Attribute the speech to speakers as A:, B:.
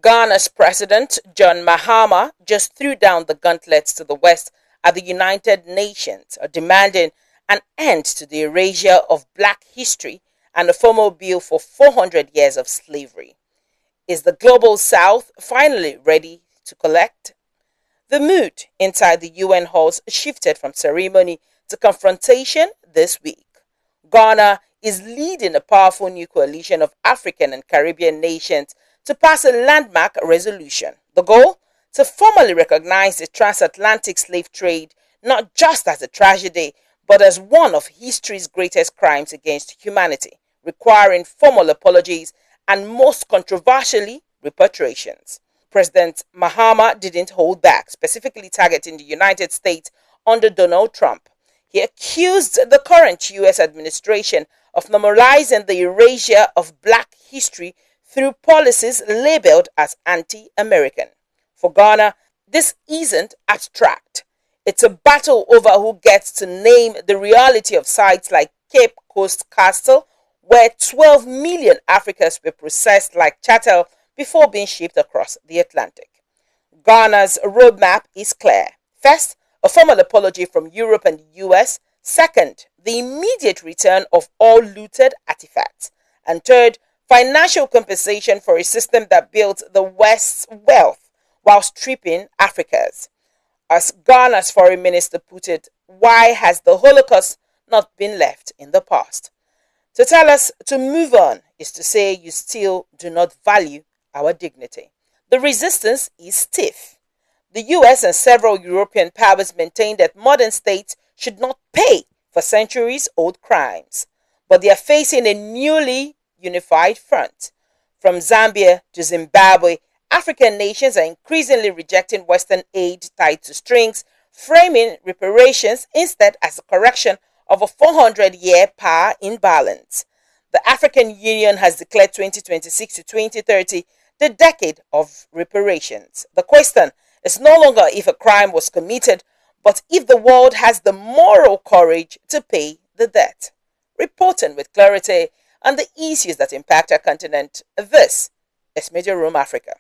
A: Ghana's president, John Mahama, just threw down the gauntlets to the West at the United Nations, demanding an end to the erasure of black history and a formal bill for 400 years of slavery. Is the global South finally ready to collect? The mood inside the UN halls shifted from ceremony to confrontation this week. Ghana is leading a powerful new coalition of African and Caribbean nations to pass a landmark resolution. The goal? To formally recognize the transatlantic slave trade not just as a tragedy, but as one of history's greatest crimes against humanity, requiring formal apologies and, most controversially, reparations. President Mahama didn't hold back, specifically targeting the United States under Donald Trump. He accused the current U.S. administration of normalizing the erasure of black history through policies labeled as anti-American. For Ghana, this isn't abstract. It's a battle over who gets to name the reality of sites like Cape Coast Castle, where 12 million Africans were processed like chattel before being shipped across the Atlantic. Ghana's roadmap is clear. First, a formal apology from Europe and the US. Second, the immediate return of all looted artifacts. And third, financial compensation for a system that built the West's wealth while stripping Africa's. As Ghana's foreign minister put it, why has the Holocaust not been left in the past? To tell us to move on is to say you still do not value our dignity. The resistance is stiff. The US and several European powers maintain that modern states should not pay for centuries-old crimes, but they are facing a newly unified front. From Zambia to Zimbabwe, African nations are increasingly rejecting Western aid tied to strings, framing reparations instead as a correction of a 400-year power imbalance. The African Union has declared 2026 to 2030 the decade of reparations. The question is no longer if a crime was committed, but if the world has the moral courage to pay the debt. Reporting with clarity on the issues that impact our continent, this is Major Room Africa.